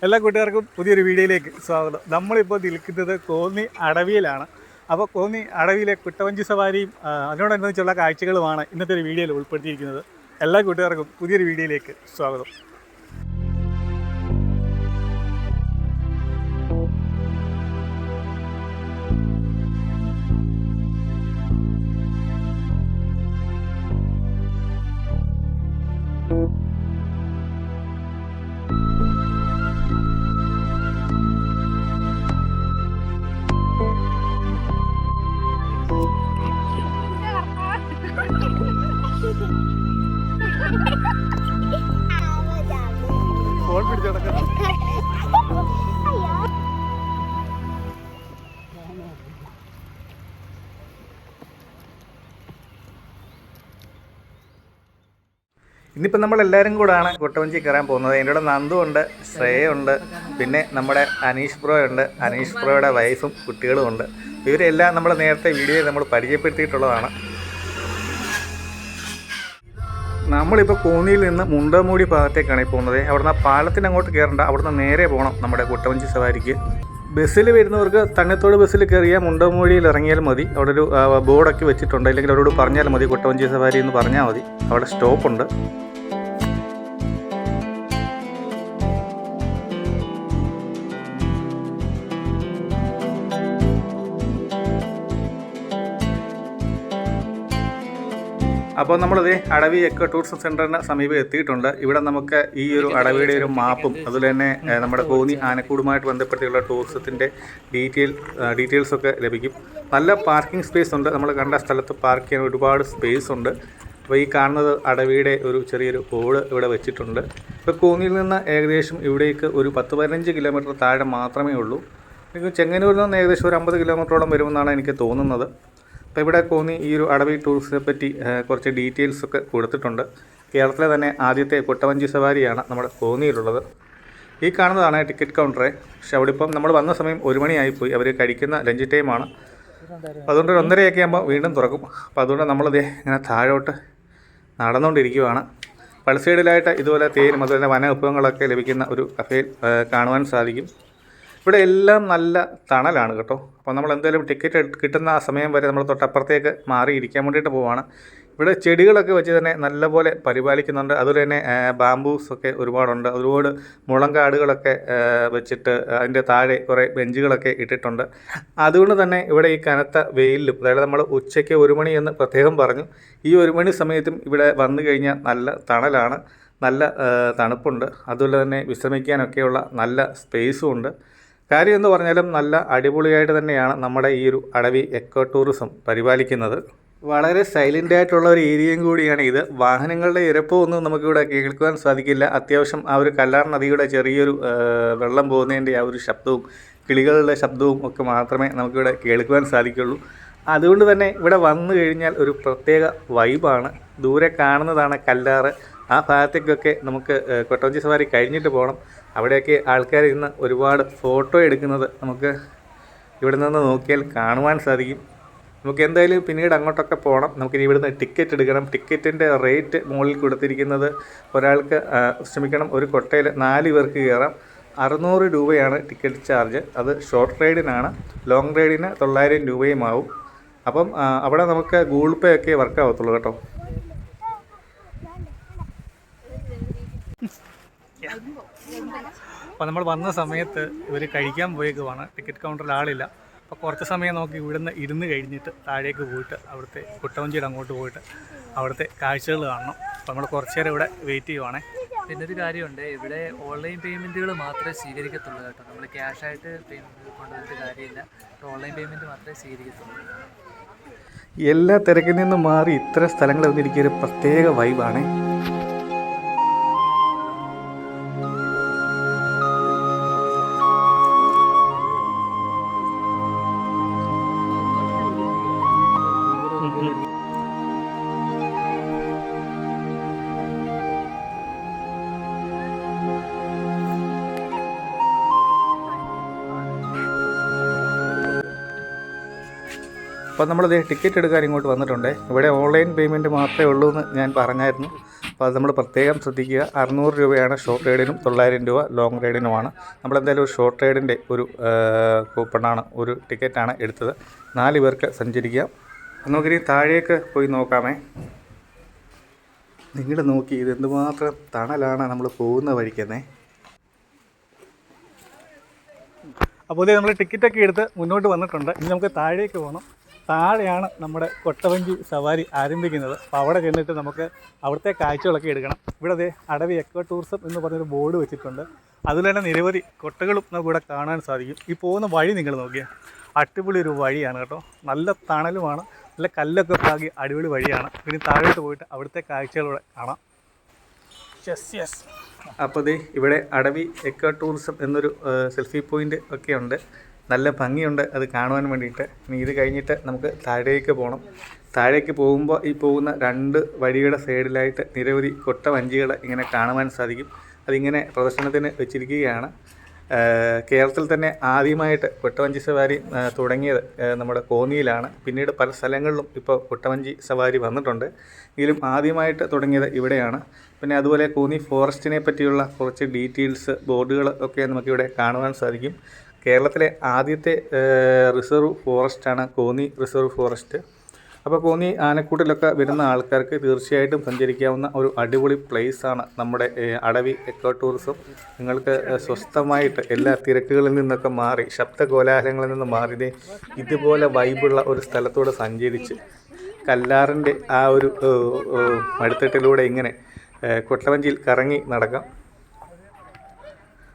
എല്ലാ കൂട്ടുകാർക്കും പുതിയൊരു വീഡിയോയിലേക്ക് സ്വാഗതം. നമ്മളിപ്പോൾ നിൽക്കുന്നത് കോന്നി അടവിയിലാണ്. അപ്പോൾ കോന്നി അടവിയിലെ കുട്ടവഞ്ചി സവാരിയും അതിനോടനുബന്ധിച്ചുള്ള കാഴ്ചകളുമാണ് ഇന്നത്തെ ഒരു വീഡിയോയിൽ ഉൾപ്പെടുത്തിയിരിക്കുന്നത്. എല്ലാ കൂട്ടുകാർക്കും പുതിയൊരു വീഡിയോയിലേക്ക് സ്വാഗതം. ഫോൺ പിടിച്ചു നടക്കണം. ഇന്നിപ്പോൾ നമ്മളെല്ലാവരും കൂടാണ് കുട്ടവഞ്ചി കയറാൻ പോകുന്നത്. എൻ്റെ കൂടെ നന്ദു ഉണ്ട്, ശ്രേയുണ്ട്, പിന്നെ നമ്മുടെ അനീഷ് ബ്രോ ഉണ്ട്. അനീഷ് ബ്രോയുടെ വൈഫും കുട്ടികളും ഉണ്ട്. ഇവരെല്ലാം നമ്മൾ നേരത്തെ വീഡിയോയിൽ നമ്മൾ പരിചയപ്പെടുത്തിയിട്ടുള്ളതാണ്. നമ്മളിപ്പോൾ കോന്നിയിൽ നിന്ന് മുണ്ടമൂടി ഭാഗത്തേക്കാണ് ഈ പോകുന്നത്. അവിടുന്ന് ആ പാലത്തിന് അങ്ങോട്ട് കയറണ്ട, അവിടുന്ന് നേരെ പോകണം നമ്മുടെ കുട്ടവഞ്ചി സവാരിക്ക്. ബസ്സിൽ വരുന്നവർക്ക് തണ്ണത്തോട് ബസ്സിൽ കയറിയാൽ മുണ്ടമൂടിയിൽ ഇറങ്ങിയാൽ മതി. അവിടെ ഒരു ബോർഡൊക്കെ വെച്ചിട്ടുണ്ട്. അല്ലെങ്കിൽ അവരോട് പറഞ്ഞാൽ മതി കുട്ടവഞ്ചി സവാരി എന്ന് പറഞ്ഞാൽ മതി. അവിടെ സ്റ്റോപ്പുണ്ട്. അപ്പോൾ നമ്മളിത് അടവി എക്കോ ടൂറിസം സെൻറ്ററിന് സമീപം എത്തിയിട്ടുണ്ട്. ഇവിടെ നമുക്ക് ഈ ഒരു അടവിയുടെ ഒരു മാപ്പും അതുപോലെ തന്നെ നമ്മുടെ കോന്നി ആനക്കൂടുമായിട്ട് ബന്ധപ്പെട്ടുള്ള ടൂറിസത്തിൻ്റെ ഡീറ്റെയിൽസൊക്കെ ലഭിക്കും. നല്ല പാർക്കിംഗ് സ്പേസ് ഉണ്ട്. നമ്മൾ കണ്ട സ്ഥലത്ത് പാർക്ക് ചെയ്യാൻ ഒരുപാട് സ്പേസ് ഉണ്ട്. അപ്പോൾ ഈ കാണുന്നത് അടവിയുടെ ഒരു ചെറിയൊരു ബോർഡ് ഇവിടെ വെച്ചിട്ടുണ്ട്. ഇപ്പോൾ കോന്നിയിൽ നിന്ന് ഏകദേശം ഇവിടേക്ക് ഒരു 10-15 കിലോമീറ്റർ താഴെ മാത്രമേ ഉള്ളൂ. ചെങ്ങന്നൂരിൽ നിന്ന് ഏകദേശം ഒരു 50 കിലോമീറ്ററോളം വരുമെന്നാണ് എനിക്ക് തോന്നുന്നത്. അപ്പോൾ ഇവിടെ കോന്നി ഈ ഒരു അടവി ടൂറിസത്തെ പറ്റി കുറച്ച് ഡീറ്റെയിൽസൊക്കെ കൊടുത്തിട്ടുണ്ട്. കേരളത്തിലെ തന്നെ ആദ്യത്തെ കുട്ടവഞ്ചി സവാരിയാണ് നമ്മുടെ കോന്നിയിലുള്ളത്. ഈ കാണുന്നതാണ് ടിക്കറ്റ് കൗണ്ടറെ. പക്ഷെ അവിടെ ഇപ്പം നമ്മൾ വന്ന സമയം 1 മണിയായിപ്പോയി. അവർ കഴിക്കുന്ന ലഞ്ച് ടൈമാണ്. അതുകൊണ്ട് 1:30 ആകുമ്പോൾ വീണ്ടും തുറക്കും. അപ്പോൾ അതുകൊണ്ട് നമ്മളിതേ ഇങ്ങനെ താഴോട്ട് നടന്നുകൊണ്ടിരിക്കുകയാണ്. പല സൈഡിലായിട്ട് ഇതുപോലെ തേനും അതുപോലെ വന വിഭവങ്ങളൊക്കെ ലഭിക്കുന്ന ഒരു കഫേ കാണുവാൻ സാധിക്കും. ഇവിടെ എല്ലാം നല്ല തണലാണ് കേട്ടോ. അപ്പോൾ നമ്മൾ എന്തായാലും ടിക്കറ്റ് കിട്ടുന്ന ആ സമയം വരെ നമ്മൾ തൊട്ടപ്പുറത്തേക്ക് മാറി ഇരിക്കാൻ വേണ്ടിയിട്ട് പോവുകയാണ്. ഇവിടെ ചെടികളൊക്കെ വെച്ച് തന്നെ നല്ലപോലെ പരിപാലിക്കുന്നുണ്ട്. അതുപോലെ തന്നെ ബാംബൂസൊക്കെ ഒരുപാടുണ്ട്. ഒരുപാട് മുളങ്കാടുകളൊക്കെ വെച്ചിട്ട് അതിൻ്റെ താഴെ കുറേ ബെഞ്ചുകളൊക്കെ ഇട്ടിട്ടുണ്ട്. അതുകൊണ്ട് തന്നെ ഇവിടെ ഈ കനത്ത വെയിലും, അതായത് നമ്മൾ ഉച്ചയ്ക്ക് 1 മണി എന്ന് പ്രത്യേകം പറഞ്ഞു, ഈ 1 മണി സമയത്തും ഇവിടെ വന്നു കഴിഞ്ഞാൽ നല്ല തണലാണ്, നല്ല തണുപ്പുണ്ട്. അതുപോലെ തന്നെ വിശ്രമിക്കാനൊക്കെയുള്ള നല്ല സ്പേസും ഉണ്ട്. കാര്യം എന്ന് പറഞ്ഞാലും നല്ല അടിപൊളിയായിട്ട് തന്നെയാണ് നമ്മുടെ ഈ ഒരു അടവി എക്കോ ടൂറിസം പരിപാലിക്കുന്നത്. വളരെ സൈലൻ്റ് ആയിട്ടുള്ള ഒരു ഏരിയയും കൂടിയാണ് ഇത്. വാഹനങ്ങളുടെ ഇരപ്പമൊന്നും നമുക്കിവിടെ കേൾക്കുവാൻ സാധിക്കില്ല. അത്യാവശ്യം ആ ഒരു കല്ലാർ നദിയുടെ ചെറിയൊരു വെള്ളം പോകുന്നതിൻ്റെ ആ ഒരു ശബ്ദവും കിളികളുടെ ശബ്ദവും ഒക്കെ മാത്രമേ നമുക്കിവിടെ കേൾക്കുവാൻ സാധിക്കുള്ളൂ. അതുകൊണ്ട് തന്നെ ഇവിടെ വന്നു കഴിഞ്ഞാൽ ഒരു പ്രത്യേക വൈബാണ്. ദൂരെ കാണുന്നതാണ് കല്ലാറ്. ആ ഭാഗത്തേക്കൊക്കെ നമുക്ക് കുട്ടവഞ്ചി സവാരി കഴിഞ്ഞിട്ട് പോകണം. അവിടെയൊക്കെ ആൾക്കാർ ഇന്ന് ഒരുപാട് ഫോട്ടോ എടുക്കുന്നത് നമുക്ക് ഇവിടെ നിന്ന് നോക്കിയാൽ കാണുവാൻ സാധിക്കും. നമുക്ക് എന്തായാലും പിന്നീട് അങ്ങോട്ടൊക്കെ പോകണം. നമുക്കിനി ഇവിടുന്ന് ടിക്കറ്റ് എടുക്കണം. ടിക്കറ്റിൻ്റെ റേറ്റ് മുകളിൽ കൊടുത്തിരിക്കുന്നത് ഒരാൾക്ക് ഒരു കൊട്ടയിൽ 4 പേർക്ക് കയറാം. 600 രൂപയാണ് ടിക്കറ്റ് ചാർജ്. അത് ഷോർട്ട് റൈഡിനാണ്. ലോങ് റൈഡിന് 900 രൂപയും ആവും. അപ്പം അവിടെ നമുക്ക് ഗൂഗിൾ പേ ഒക്കെ വർക്ക് ആവത്തുള്ളൂ കേട്ടോ. അപ്പോൾ നമ്മൾ വന്ന സമയത്ത് ഇവർ കഴിക്കാൻ പോയേക്കുവാണ്. ടിക്കറ്റ് കൗണ്ടറിൽ ആളില്ല. അപ്പോൾ കുറച്ച് സമയം നമുക്ക് ഇവിടുന്ന് ഇരുന്ന് കഴിഞ്ഞിട്ട് താഴേക്ക് പോയിട്ട് അവിടുത്തെ കുട്ടവഞ്ചിയുടെ അങ്ങോട്ട് പോയിട്ട് അവിടുത്തെ കാഴ്ചകൾ കാണണം. അപ്പോൾ നമ്മൾ കുറച്ച് നേരം ഇവിടെ വെയിറ്റ് ചെയ്യുവാണേ. പിന്നെ ഒരു കാര്യമുണ്ട്, ഇവിടെ ഓൺലൈൻ പേയ്മെൻറ്റുകൾ മാത്രമേ സ്വീകരിക്കത്തുള്ളൂ കേട്ടോ. നമ്മൾ ക്യാഷായിട്ട് പേയ്മെൻറ്റ് കൊണ്ടുവന്നിട്ട് കാര്യമില്ല. ഓൺലൈൻ പേയ്മെൻറ്റ് മാത്രമേ സ്വീകരിക്കത്തുള്ളൂ. എല്ലാ തിരക്കിൽ നിന്നും മാറി ഇത്തരം സ്ഥലങ്ങളിൽ വന്നിരിക്കുക ഒരു പ്രത്യേക വൈബാണേ. അപ്പോൾ നമ്മളിത് ടിക്കറ്റ് എടുക്കാൻ ഇങ്ങോട്ട് വന്നിട്ടുണ്ട്. ഇവിടെ ഓൺലൈൻ പേയ്മെൻറ്റ് മാത്രമേ ഉള്ളൂ എന്ന് ഞാൻ പറഞ്ഞായിരുന്നു. അപ്പോൾ അത് നമ്മൾ പ്രത്യേകം ശ്രദ്ധിക്കുക. 600 രൂപയാണ് ഷോർട്ട് റൈഡിനും, 900 രൂപ ലോങ് റൈഡിനുമാണ്. നമ്മളെന്തായാലും ഒരു ഷോർട്ട് റൈഡിൻ്റെ ഒരു കൂപ്പണാണ്, ഒരു ടിക്കറ്റാണ് എടുത്തത്. 4 പേർക്ക് സഞ്ചരിക്കാം. നമുക്കിനി താഴേക്ക് പോയി നോക്കാമേ. നിങ്ങൾ നോക്കി, ഇത് എന്തുമാത്രം തണലാണ് നമ്മൾ പോകുന്ന വഴിക്കുന്നേ. അപ്പോൾ ഇതേ നമ്മൾ ടിക്കറ്റൊക്കെ എടുത്ത് മുന്നോട്ട് വന്നിട്ടുണ്ട്. ഇനി നമുക്ക് താഴേക്ക് പോകണം. താഴെയാണ് നമ്മുടെ കൊട്ടവഞ്ചി സവാരി ആരംഭിക്കുന്നത്. അപ്പോൾ അവിടെ ചെന്നിട്ട് നമുക്ക് അവിടുത്തെ കാഴ്ചകളൊക്കെ എടുക്കണം. ഇവിടെ ദേ അടവി എക്കോ ടൂറിസം എന്ന് പറഞ്ഞൊരു ബോർഡ് വെച്ചിട്ടുണ്ട്. അതുപോലെ തന്നെ നിരവധി കൊട്ടകളും നമുക്കിവിടെ കാണാൻ സാധിക്കും. ഈ പോകുന്ന വഴി നിങ്ങൾ നോക്കിയാൽ അടിപൊളി ഒരു വഴിയാണ് കേട്ടോ. നല്ല തണലുമാണ്, നല്ല കല്ലൊക്കെ പാകി അടിപൊളി വഴിയാണ്. ഇനി താഴോട്ട് പോയിട്ട് അവിടുത്തെ കാഴ്ചകളിലൂടെ കാണാം. യെസ്. അപ്പോൾ ദേ ഇവിടെ അടവി എക്കോ ടൂറിസം എന്നൊരു സെൽഫി പോയിൻ്റ് ഒക്കെ ഉണ്ട്. നല്ല ഭംഗിയുണ്ട് അത് കാണുവാൻ വേണ്ടിയിട്ട്. ഇനി ഇത് കഴിഞ്ഞിട്ട് നമുക്ക് താഴേക്ക് പോകണം. താഴേക്ക് പോകുമ്പോൾ ഈ പോകുന്ന 2 വഴിയുടെ സൈഡിലായിട്ട് നിരവധി കൊട്ടവഞ്ചികൾ ഇങ്ങനെ കാണുവാൻ സാധിക്കും. അതിങ്ങനെ പ്രദർശനത്തിന് വെച്ചിരിക്കുകയാണ്. കേരളത്തിൽ തന്നെ ആദ്യമായിട്ട് കൊട്ടവഞ്ചി സവാരി തുടങ്ങിയത് നമ്മുടെ കോന്നിയിലാണ്. പിന്നീട് പല സ്ഥലങ്ങളിലും ഇപ്പോൾ കൊട്ടവഞ്ചി സവാരി വന്നിട്ടുണ്ട്. എങ്കിലും ആദ്യമായിട്ട് തുടങ്ങിയത് ഇവിടെയാണ്. പിന്നെ അതുപോലെ കോന്നി ഫോറസ്റ്റിനെ പറ്റിയുള്ള കുറച്ച് ഡീറ്റെയിൽസ് ബോർഡുകൾ ഒക്കെ നമുക്കിവിടെ കാണുവാൻ സാധിക്കും. കേരളത്തിലെ ആദ്യത്തെ റിസർവ് ഫോറസ്റ്റാണ് കോന്നി റിസർവ് ഫോറസ്റ്റ്. അപ്പോൾ കോന്നി ആനക്കൂട്ടിലൊക്കെ വരുന്ന ആൾക്കാർക്ക് തീർച്ചയായിട്ടും സഞ്ചരിക്കാവുന്ന ഒരു അടിപൊളി പ്ലേസാണ് നമ്മുടെ അടവി എക്കോ ടൂറിസം. നിങ്ങൾക്ക് സ്വസ്ഥമായിട്ട് എല്ലാ തിരക്കുകളിൽ നിന്നൊക്കെ മാറി, ശബ്ദ കോലാഹലങ്ങളിൽ നിന്ന് മാറി ഇതുപോലെ വൈബുള്ള ഒരു സ്ഥലത്തൂടെ സഞ്ചരിച്ച് കല്ലാറിൻ്റെ ആ ഒരു മടുത്തട്ടിലൂടെ ഇങ്ങനെ കൊട്ടവഞ്ചിയിൽ കറങ്ങി നടക്കാം.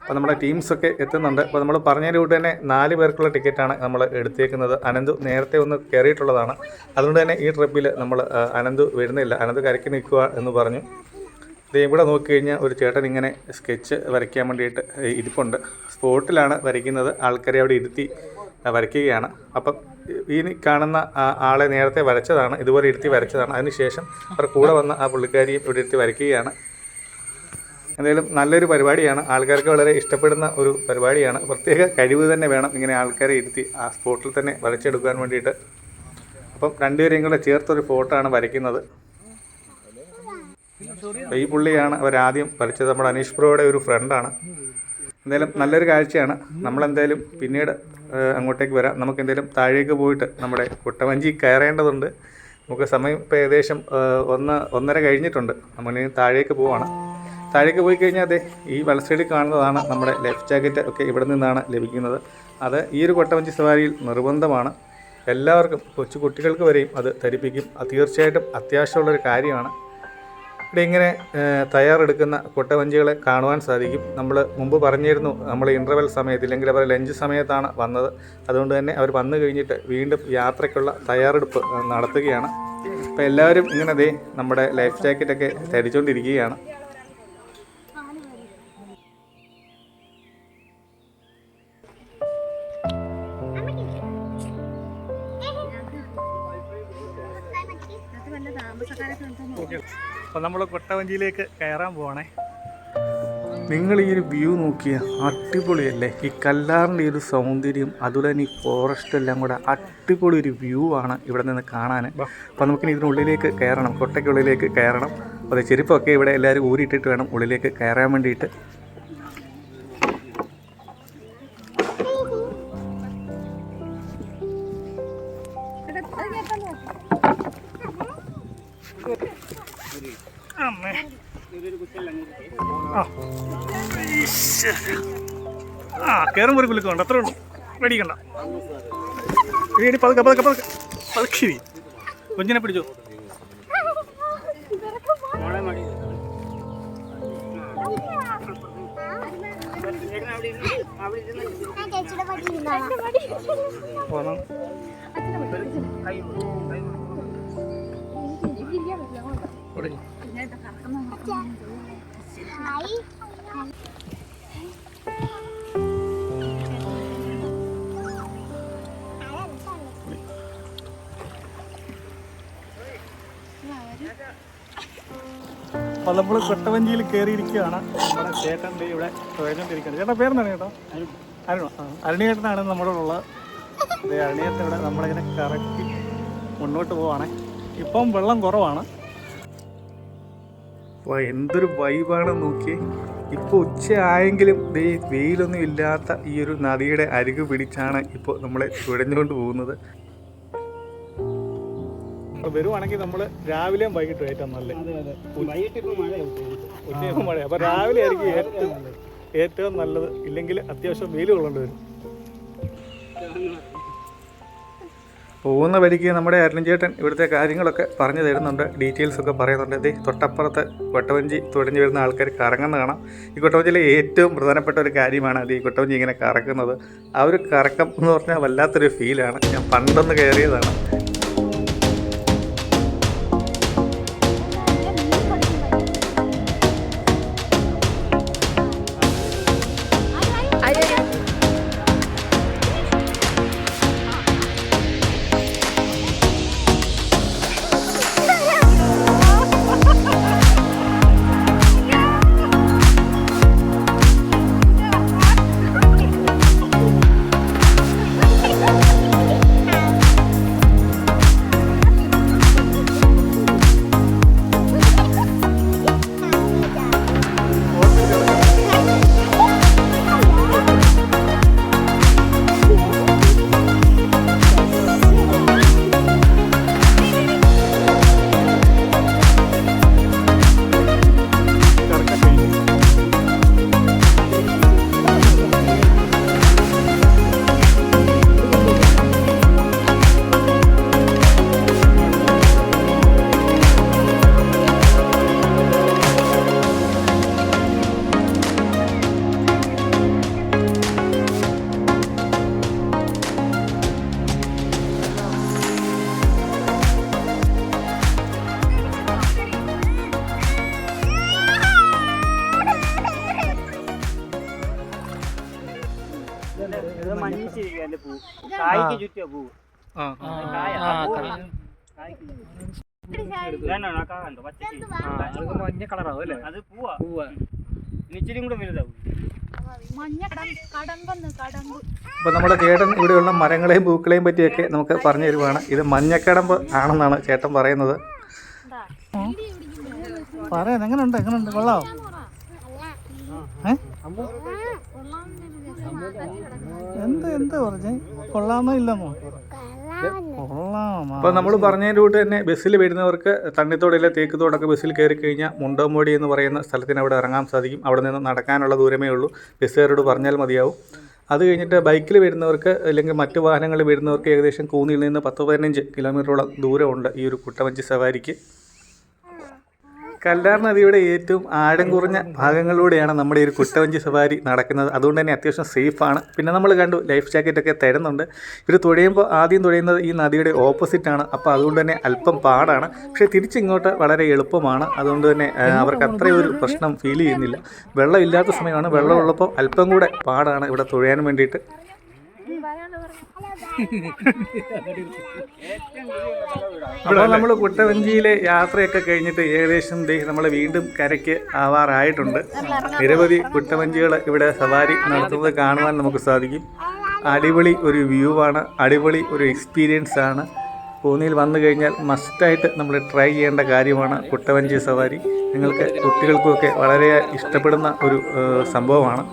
അപ്പോൾ നമ്മുടെ ടീംസൊക്കെ എത്തുന്നുണ്ട്. അപ്പോൾ നമ്മൾ പറഞ്ഞ റൂട്ട് തന്നെ 4 പേർക്കുള്ള ടിക്കറ്റാണ് നമ്മൾ എടുത്തേക്കുന്നത്. അനന്തു നേരത്തെ ഒന്ന് കയറിയിട്ടുള്ളതാണ്. അതുകൊണ്ട് തന്നെ ഈ ട്രിപ്പിൽ നമ്മൾ അനന്തു വരുന്നില്ല, അനന്തു കരയ്ക്ക് നിൽക്കുക എന്ന് പറഞ്ഞു. ഇവിടെ നോക്കിക്കഴിഞ്ഞാൽ ഒരു ചേട്ടൻ ഇങ്ങനെ സ്കെച്ച് വരയ്ക്കാൻ വേണ്ടിയിട്ട് ഇരിപ്പുണ്ട്. സ്പോട്ടിലാണ് വരയ്ക്കുന്നത്. ആൾക്കാരെ അവിടെ ഇരുത്തി വരയ്ക്കുകയാണ്. അപ്പം ഈ കാണുന്ന ആളെ നേരത്തെ വരച്ചതാണ്, ഇതുപോലെ ഇരുത്തി വരച്ചതാണ്. അതിനുശേഷം അവർ കൂടെ വന്ന ആ പുള്ളിക്കാരിയും ഇവിടെ ഇരുത്തി വരയ്ക്കുകയാണ്. എന്തായാലും നല്ലൊരു പരിപാടിയാണ്. ആൾക്കാർക്ക് വളരെ ഇഷ്ടപ്പെടുന്ന ഒരു പരിപാടിയാണ്. പ്രത്യേക കഴിവ് തന്നെ വേണം ഇങ്ങനെ ആൾക്കാരെ ഇരുത്തി ആ സ്പോട്ടിൽ തന്നെ വരച്ചെടുക്കാൻ വേണ്ടിയിട്ട്. അപ്പം 2 പേരെയും കൂടെ ചേർത്തൊരു ഫോട്ടോ ആണ് വരയ്ക്കുന്നത്. ഈ പുള്ളിയാണ് അവരാദ്യം വരച്ചത്. നമ്മുടെ അനീഷ് ബ്രോയുടെ ഒരു ഫ്രണ്ടാണ്. എന്തായാലും നല്ലൊരു കാഴ്ചയാണ്. നമ്മളെന്തായാലും പിന്നീട് അങ്ങോട്ടേക്ക് വരാം. നമുക്കെന്തായാലും താഴേക്ക് പോയിട്ട് നമ്മുടെ കൊട്ടവഞ്ചി കയറേണ്ടതുണ്ട്. നമുക്ക് സമയം ഇപ്പോൾ ഏകദേശം 1:30 കഴിഞ്ഞിട്ടുണ്ട്. നമ്മളിനി താഴേക്ക് പോവാണ്. താഴേക്ക് പോയി കഴിഞ്ഞാൽ അതെ ഈ വലസൈഡിൽ കാണുന്നതാണ് നമ്മുടെ ലൈഫ് ജാക്കറ്റ് ഒക്കെ ഇവിടെ നിന്നാണ് ലഭിക്കുന്നത്. അത് ഈ ഒരു കൊട്ടവഞ്ചി സവാരിയിൽ നിർബന്ധമാണ്. എല്ലാവർക്കും, കൊച്ചു കുട്ടികൾക്ക് വരെയും അത് ധരിപ്പിക്കും. അത് തീർച്ചയായിട്ടും അത്യാവശ്യമുള്ളൊരു കാര്യമാണ്. ഇവിടെ ഇങ്ങനെ തയ്യാറെടുക്കുന്ന കൊട്ടവഞ്ചികളെ കാണുവാൻ സാധിക്കും. നമ്മൾ മുമ്പ് പറഞ്ഞിരുന്നു, നമ്മൾ ഇൻ്റർവെൽ സമയത്ത് ഇല്ലെങ്കിൽ അവർ ലഞ്ച് സമയത്താണ് വന്നത്. അതുകൊണ്ട് തന്നെ അവർ വന്നു കഴിഞ്ഞിട്ട് വീണ്ടും യാത്രയ്ക്കുള്ള തയ്യാറെടുപ്പ് നടത്തുകയാണ്. അപ്പോൾ എല്ലാവരും ഇങ്ങനെ ദേ നമ്മുടെ ലൈഫ് ജാക്കറ്റൊക്കെ ധരിച്ചുകൊണ്ടിരിക്കുകയാണ്. അപ്പോൾ നമ്മൾ കൊട്ടവഞ്ചിയിലേക്ക് കയറാൻ പോവാണേ. നിങ്ങൾ ഈ ഒരു വ്യൂ നോക്കിയാൽ അടിപൊളിയല്ലേ? ഈ കല്ലാറിൻ്റെ ഒരു സൗന്ദര്യം, അതുപോലെ തന്നെ ഈ ഫോറസ്റ്റ് എല്ലാം കൂടെ അടിപൊളി ഒരു വ്യൂ ആണ് ഇവിടെ നിന്ന് കാണാൻ. അപ്പോൾ നമുക്കിനി ഇതിനുള്ളിലേക്ക് കയറണം, കൊട്ടയ്ക്കുള്ളിലേക്ക് കയറണം. അപ്പോൾ ചെരുപ്പൊക്കെ ഇവിടെ എല്ലാവരും ഊരിയിട്ടിട്ട് വേണം ഉള്ളിലേക്ക് കയറാൻ വേണ്ടിയിട്ട്. കയറും ഒരു കുലുക്കുണ്ട്, അത്രേ ഉള്ളൂ, പേടിക്കണ്ട. പതുക്കെ പതുക്കെ പതുക്കെ പതുക്കി കുഞ്ഞിനെ പിടിച്ചോ. അപ്പോൾ നമ്മൾ കൊട്ടവഞ്ചിയിൽ കയറിയിരിക്കുകയാണ്. നമ്മുടെ ചേട്ടൻ്റെ ഇവിടെ തുഴഞ്ഞുകൊണ്ടിരിക്കുകയാണ്. ചേട്ടൻ പേരെന്താണ് ചേട്ടാ? അരുണ. അരുണിയേട്ടനാണ് നമ്മുടെ ഉള്ളത്. അരുണിയേട്ടൻ ഇവിടെ നമ്മളിങ്ങനെ കറക്കി മുന്നോട്ട് പോവാണ്. ഇപ്പം വെള്ളം കുറവാണ്. അപ്പോൾ എന്തൊരു വൈബാണെന്ന് നോക്കിയേ. ഇപ്പോൾ ഉച്ചയായെങ്കിലും ദേ വെയിലൊന്നും ഇല്ലാത്ത ഈ ഒരു നദിയുടെ അരികു പിടിച്ചാണ് ഇപ്പോൾ നമ്മളെ തുഴഞ്ഞുകൊണ്ട് പോകുന്നത്. വരുവാണെങ്കിൽ നമ്മൾ രാവിലെയും വൈകിട്ടും ഏറ്റവും നല്ലത്. ഉച്ചയാകുമ്പോൾ മഴ, അപ്പോൾ രാവിലെ ആയിരിക്കും ഏറ്റവും നല്ലത്. ഇല്ലെങ്കിൽ അത്യാവശ്യം വെയിൽ കൊള്ളേണ്ടി വരും. പോകുന്ന വഴിക്ക് നമ്മുടെ അരുൺ ചേട്ടൻ ഇവിടുത്തെ കാര്യങ്ങളൊക്കെ പറഞ്ഞു തരുന്നുണ്ട്, ഡീറ്റെയിൽസൊക്കെ പറയുന്നുണ്ട്. ഇത് തൊട്ടപ്പുറത്ത് കൊട്ടവഞ്ചി തുഴഞ്ഞു വരുന്ന ആൾക്കാർ കറങ്ങുന്ന കാണാം. ഈ കൊട്ടവഞ്ചിയിലെ ഏറ്റവും പ്രധാനപ്പെട്ട ഒരു കാര്യമാണ് അത് ഈ കൊട്ടവഞ്ചി ഇങ്ങനെ കറക്കുന്നത്. ആ ഒരു കറക്കം എന്ന് പറഞ്ഞാൽ വല്ലാത്തൊരു ഫീലാണ്. ഞാൻ പണ്ടൊന്ന് കയറിയതാണ്. മഞ്ഞ കളറാവും അല്ലേ? അത് പൂവാ. ഇച്ചിരി കൂടെ വലുതാവും. അപ്പോൾ നമ്മുടെ ചേട്ടൻ ഇവിടെയുള്ള മരങ്ങളെയും പൂക്കളെയും പറ്റിയൊക്കെ നമുക്ക് പറഞ്ഞു തരുവാണ്. ഇത് മഞ്ഞക്കടമ്പ് ആണെന്നാണ് ചേട്ടൻ പറയുന്നത്. പറയാൻ എങ്ങനെയുണ്ട് കൊള്ളാവോ? എന്താ പറഞ്ഞേ? കൊള്ളാമോ ഇല്ലെന്നോ? അപ്പോൾ നമ്മൾ പറഞ്ഞതിൻ്റെ കൂട്ട് തന്നെ ബസ്സിൽ വരുന്നവർക്ക് തണ്ണിത്തോടിലെ തേക്കുതോടൊക്കെ ബസ്സിൽ കയറി കഴിഞ്ഞാൽ മുണ്ടോമോടി എന്ന് പറയുന്ന സ്ഥലത്തിന് അവിടെ ഇറങ്ങാൻ സാധിക്കും. അവിടെ നിന്ന് നടക്കാനുള്ള ദൂരമേ ഉള്ളൂ. ബസ്സുകാരോട് പറഞ്ഞാൽ മതിയാവും. അത് കഴിഞ്ഞിട്ട് ബൈക്കിൽ വരുന്നവർക്ക് അല്ലെങ്കിൽ മറ്റു വാഹനങ്ങളിൽ വരുന്നവർക്ക് ഏകദേശം കൂന്നിയിൽ നിന്ന് 10-15 കിലോമീറ്ററോളം ദൂരമുണ്ട് ഈ ഒരു കുട്ടവഞ്ചി സവാരിക്ക്. കല്ലാർ നദിയുടെ ഏറ്റവും ആഴം കുറഞ്ഞ ഭാഗങ്ങളിലൂടെയാണ് നമ്മുടെ ഈ ഒരു കുട്ടവഞ്ചി സവാരി നടക്കുന്നത്. അതുകൊണ്ട് തന്നെ അത്യാവശ്യം സേഫാണ്. പിന്നെ നമ്മൾ കണ്ടു ലൈഫ് ജാക്കറ്റൊക്കെ തരുന്നുണ്ട്. ഇവർ തുഴയുമ്പോൾ ആദ്യം തുഴയുന്നത് ഈ നദിയുടെ ഓപ്പോസിറ്റാണ്. അപ്പോൾ അതുകൊണ്ട് തന്നെ അല്പം പാടാണ്. പക്ഷേ തിരിച്ചിങ്ങോട്ട് വളരെ എളുപ്പമാണ്. അതുകൊണ്ട് തന്നെ അവർക്ക് അത്രയും ഒരു പ്രശ്നം ഫീൽ ചെയ്യുന്നില്ല. വെള്ളമില്ലാത്ത സമയമാണ്. വെള്ളമുള്ളപ്പോൾ അല്പം കൂടെ പാടാണ് ഇവിടെ തുഴയാൻ വേണ്ടിയിട്ട്. അപ്പോൾ നമ്മൾ കുട്ടവഞ്ചിയിലെ യാത്രയൊക്കെ കഴിഞ്ഞിട്ട് ഏകദേശം നമ്മൾ വീണ്ടും കരയ്ക്ക് ആവാറായിട്ടുണ്ട്. നിരവധി കുട്ടവഞ്ചികൾ ഇവിടെ സവാരി നടത്തുന്നത് കാണുവാൻ നമുക്ക് സാധിക്കും. അടിപൊളി ഒരു വ്യൂ ആണ്, അടിപൊളി ഒരു എക്സ്പീരിയൻസ് ആണ്. കോന്നിയിൽ വന്നു കഴിഞ്ഞാൽ മസ്റ്റായിട്ട് നമ്മൾ ട്രൈ ചെയ്യേണ്ട കാര്യമാണ് കുട്ടവഞ്ചി സവാരി. നിങ്ങൾക്ക് കുട്ടികൾക്കുമൊക്കെ വളരെ ഇഷ്ടപ്പെടുന്ന ഒരു സംഭവമാണ്.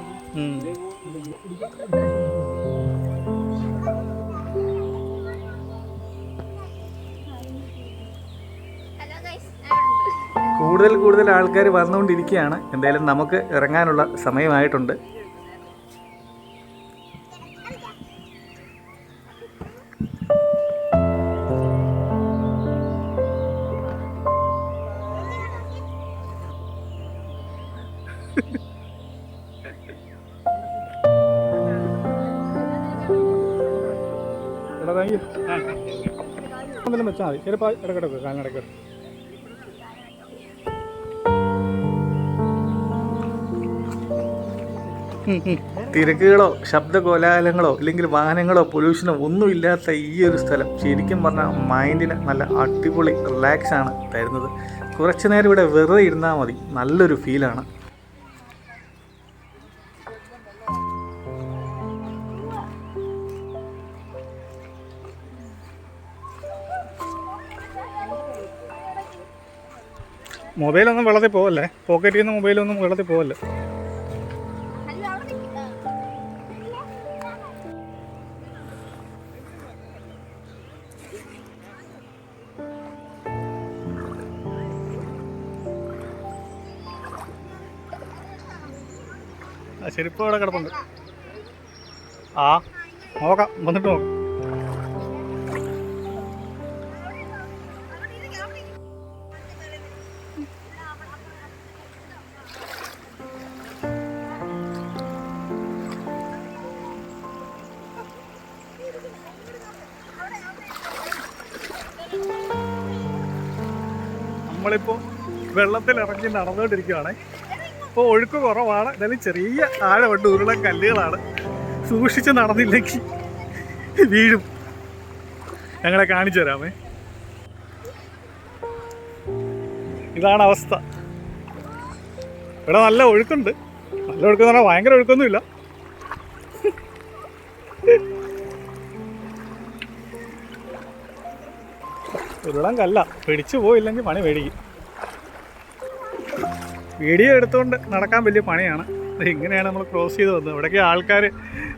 കൂടുതൽ ആൾക്കാർ വന്നുകൊണ്ടിരിക്കുകയാണ്. എന്തായാലും നമുക്ക് ഇറങ്ങാനുള്ള സമയമായിട്ടുണ്ട്. വെച്ചാൽ മതി. ചിലപ്പോൾ ഇടക്കിടക്ക് കാലിനടക്ക് തിരക്കുകളോ ശബ്ദകോലാഹലങ്ങളോ ഇല്ലെങ്കിൽ വാഹനങ്ങളോ പൊല്യൂഷനോ ഒന്നുമില്ലാത്ത ഈ ഒരു സ്ഥലം ശരിക്കും പറഞ്ഞാൽ മൈൻഡിന് നല്ല അടിപൊളി റിലാക്സാണ് തരുന്നത്. കുറച്ച് നേരം ഇവിടെ വെറുതെ ഇരുന്നാൽ മതി, നല്ലൊരു ഫീലാണ്. മൊബൈലൊന്നും വെള്ളത്തിൽ പോകല്ലേ, പോക്കറ്റിൽ നിന്ന് മൊബൈലൊന്നും വെള്ളത്തിൽ പോകല്ലേ. ആ ചെരുപ്പ് അവിടെ കിടപ്പുണ്ട്. ആ നോക്കാം, വന്നിട്ട് നോക്കാം. നമ്മളിപ്പോൾ വെള്ളത്തിലിറങ്ങി നടന്നുകൊണ്ടിരിക്കുകയാണ്. ഇപ്പോൾ ഒഴുക്ക് കുറവാണ്, എന്നാലും ചെറിയ ആഴമുണ്ട്, ഉരുളൻ കല്ലുകളാണ്. സൂക്ഷിച്ച് നടന്നില്ലെങ്കിൽ വീഴും. ഞങ്ങളെ കാണിച്ചു തരാമേ. ഇതാണ് അവസ്ഥ. ഇവിടെ നല്ല ഒഴുക്കുണ്ട്. നല്ല ഒഴുക്കെന്ന് പറഞ്ഞാൽ ഭയങ്കര ഒഴുക്കൊന്നുമില്ല. ഉരുളൻ കല്ല, പിടിച്ചു പോയില്ലെങ്കിൽ പണി മേടിക്കും. വീഡിയോ എടുത്തുകൊണ്ട് നടക്കാൻ വലിയ പണിയാണ്. ഇങ്ങനെയാണ് നമ്മൾ ക്രോസ് ചെയ്ത് വന്നത്. ഇവിടേക്ക് ആൾക്കാർ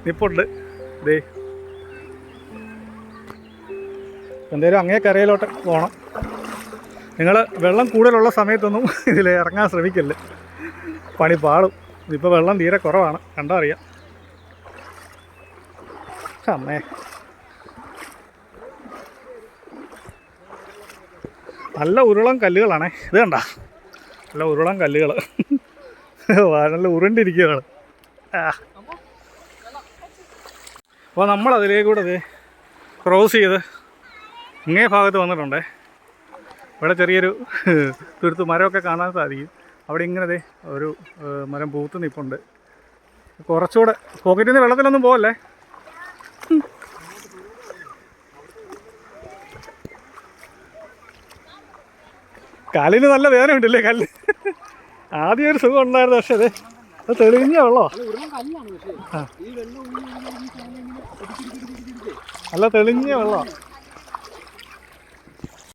നിൽപ്പുണ്ട്. ദേ എന്തായാലും അങ്ങേ കരയിലോട്ട് പോകണം. നിങ്ങൾ വെള്ളം കൂടുതലുള്ള സമയത്തൊന്നും ഇതിൽ ഇറങ്ങാൻ ശ്രമിക്കല്ലേ, പണി പാടും. ഇപ്പോൾ വെള്ളം തീരെ കുറവാണ്, കണ്ടാൽ അറിയാം. അമ്മേ, നല്ല ഉരുളൻ കല്ലുകളാണേ. ഇത് കണ്ട, നല്ല ഉരുളൻ കല്ലുകൾ, നല്ല ഉരുണ്ടിരിക്കുകയാണ്. അപ്പോൾ നമ്മളതിലേക്കൂടെ ഇത് ക്രോസ് ചെയ്ത് ഇങ്ങേ ഭാഗത്ത് വന്നിട്ടുണ്ടേ. ഇവിടെ ചെറിയൊരു തുരുത്ത് മരമൊക്കെ കാണാൻ സാധിക്കും. അവിടെ ഇങ്ങനെ ഒരു മരം പൂത്ത് നിൽപ്പുണ്ട്. കുറച്ചുകൂടെ പോക്കറ്റിൽ നിന്ന് വെള്ളത്തിലൊന്നും പോകല്ലേ. കാലിന് നല്ല വേദന ഉണ്ടല്ലേ, കല്ല്. ആദ്യം ഒരു സുഖം ഉണ്ടായിരുന്നു, പക്ഷേ അത് തെളിഞ്ഞ വെള്ളമാണ്. നല്ല തെളിഞ്ഞ വെള്ളമാണ്.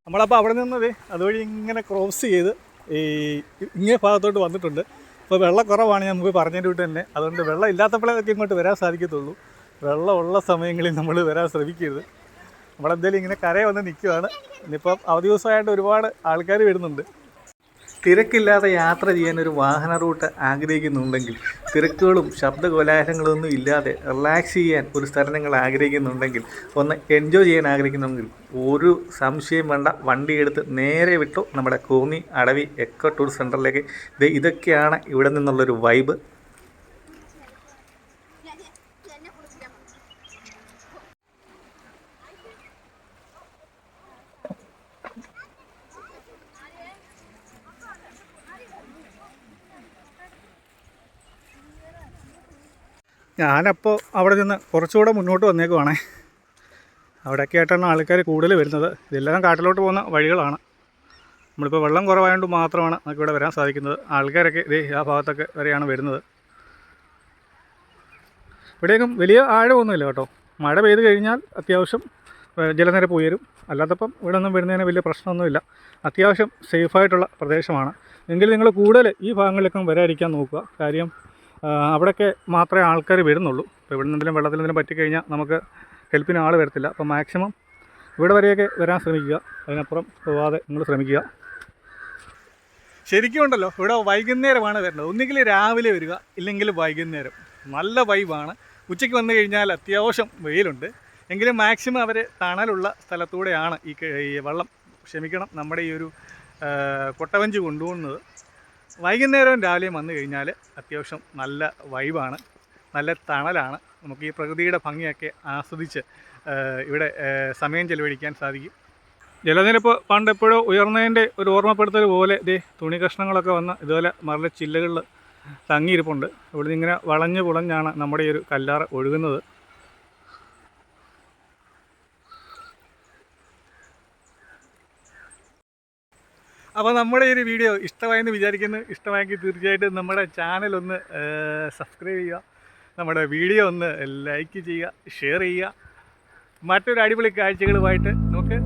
നമ്മളപ്പോൾ അവിടെ നിന്നത് അതുവഴി ഇങ്ങനെ ക്രോസ് ചെയ്ത് ഈ ഇങ്ങേ ഭാഗത്തോട്ട് വന്നിട്ടുണ്ട്. അപ്പോൾ വെള്ളക്കുറവാണ്, ഞാൻ മുമ്പ് പറഞ്ഞതിൻ്റെ വീട്ട് തന്നെ. അതുകൊണ്ട് വെള്ളം ഇല്ലാത്തപ്പോഴൊക്കെ ഇങ്ങോട്ട് വരാൻ സാധിക്കത്തുള്ളൂ. വെള്ളമുള്ള സമയങ്ങളിൽ നമ്മൾ വരാൻ ശ്രമിക്കരുത്. നമ്മളെന്തായാലും ഇങ്ങനെ കരയെ വന്ന് നിൽക്കുകയാണ്. ഇനിയിപ്പം അവധി ദിവസമായിട്ട് ഒരുപാട് ആൾക്കാർ വരുന്നുണ്ട്. തിരക്കില്ലാതെ യാത്ര ചെയ്യാൻ ഒരു വാഹന റൂട്ട് ആഗ്രഹിക്കുന്നുണ്ടെങ്കിൽ, തിരക്കുകളും ശബ്ദകോലാഹലങ്ങളൊന്നും ഇല്ലാതെ റിലാക്സ് ചെയ്യാൻ ഒരു സ്ഥലം നിങ്ങൾ ആഗ്രഹിക്കുന്നുണ്ടെങ്കിൽ, ഒന്ന് എൻജോയ് ചെയ്യാൻ ആഗ്രഹിക്കുന്നുണ്ടെങ്കിൽ ഒരു സംശയം വേണ്ട, വണ്ടി എടുത്ത് നേരെ വിട്ടു നമ്മുടെ കോന്നി അടവി എക്കോ ടൂറിസ്റ്റ് സെൻറ്ററിലേക്ക്. ഇതൊക്കെയാണ് ഇവിടെ നിന്നുള്ളൊരു വൈബ്. ഞാനപ്പോൾ അവിടെ നിന്ന് കുറച്ചുകൂടെ മുന്നോട്ട് വന്നേക്കുവാണേ. അവിടെയൊക്കെ ആയിട്ടാണ് ആൾക്കാർ കൂടുതൽ വരുന്നത്. ഇതെല്ലാം കാട്ടിലോട്ട് പോകുന്ന വഴികളാണ്. നമ്മളിപ്പോൾ വെള്ളം കുറവായതുകൊണ്ട് മാത്രമാണ് നമുക്കിവിടെ വരാൻ സാധിക്കുന്നത്. ആൾക്കാരൊക്കെ ആ ഭാഗത്തൊക്കെ വരെയാണ് വരുന്നത്. ഇവിടെയൊന്നും വലിയ ആഴമൊന്നുമില്ല കേട്ടോ. മഴ പെയ്ത് കഴിഞ്ഞാൽ അത്യാവശ്യം ജലനിരപ്പ് ഉയരും. അല്ലാത്തപ്പം ഇവിടെ ഒന്നും വരുന്നതിന് വലിയ പ്രശ്നമൊന്നുമില്ല. അത്യാവശ്യം സേഫായിട്ടുള്ള പ്രദേശമാണ്. എങ്കിലും നിങ്ങൾ കൂടുതൽ ഈ ഭാഗങ്ങളിലേക്കും വരാതിരിക്കാൻ നോക്കുക. കാര്യം അവിടെയൊക്കെ മാത്രമേ ആൾക്കാർ വരുന്നുള്ളൂ. അപ്പോൾ ഇവിടെ നിന്നെങ്കിലും വെള്ളത്തിൽ നിന്നെങ്കിലും പറ്റിക്കഴിഞ്ഞാൽ നമുക്ക് ഹെൽപ്പിന് ആൾ വരത്തില്ല. അപ്പോൾ മാക്സിമം ഇവിടെ വരെയൊക്കെ വരാൻ ശ്രമിക്കുക. അതിനപ്പുറം പോവാതെ നിങ്ങൾ ശ്രമിക്കുക. ശരിക്കും ഉണ്ടല്ലോ, ഇവിടെ വൈകുന്നേരമാണ് വരുന്നത്. ഒന്നുകിൽ രാവിലെ വരിക, ഇല്ലെങ്കിൽ വൈകുന്നേരം. നല്ല വൈബാണ്. ഉച്ചയ്ക്ക് വന്നു കഴിഞ്ഞാൽ അത്യാവശ്യം വെയിലുണ്ട്. എങ്കിലും മാക്സിമം അവർ തണലുള്ള സ്ഥലത്തൂടെയാണ് ഈ വെള്ളം നമ്മുടെ ഈ ഒരു കൊട്ടവഞ്ചി കൊണ്ടുപോകുന്നത്. വൈകുന്നേരവും രാവിലെയും വന്നു കഴിഞ്ഞാൽ അത്യാവശ്യം നല്ല വൈബാണ്, നല്ല തണലാണ്. നമുക്ക് ഈ പ്രകൃതിയുടെ ഭംഗിയൊക്കെ ആസ്വദിച്ച് ഇവിടെ സമയം ചെലവഴിക്കാൻ സാധിക്കും. ജലനിരപ്പ് പണ്ട് എപ്പോഴോ ഉയർന്നതിൻ്റെ ഒരു ഓർമ്മപ്പെടുത്തൽ പോലെ തുണി കഷ്ണങ്ങളൊക്കെ വന്ന് ഇതുപോലെ മറല ചില്ലകളിൽ തങ്ങിയിരിപ്പുണ്ട്. ഇവിടെ നിന്ന് ഇങ്ങനെ വളഞ്ഞു പുളഞ്ഞാണ് നമ്മുടെ ഈ ഒരു കല്ലാറ് ഒഴുകുന്നത്. അപ്പോൾ നമ്മുടെ ഈ ഒരു വീഡിയോ ഇഷ്ടമായെന്ന് വിചാരിക്കുന്നു. ഇഷ്ടമായെങ്കിൽ തീർച്ചയായിട്ടും നമ്മുടെ ചാനലൊന്ന് സബ്സ്ക്രൈബ് ചെയ്യുക, നമ്മുടെ വീഡിയോ ഒന്ന് ലൈക്ക് ചെയ്യുക, ഷെയർ ചെയ്യുക. മറ്റൊരു അടിപൊളി കാഴ്ചകളുമായിട്ട് നമുക്ക്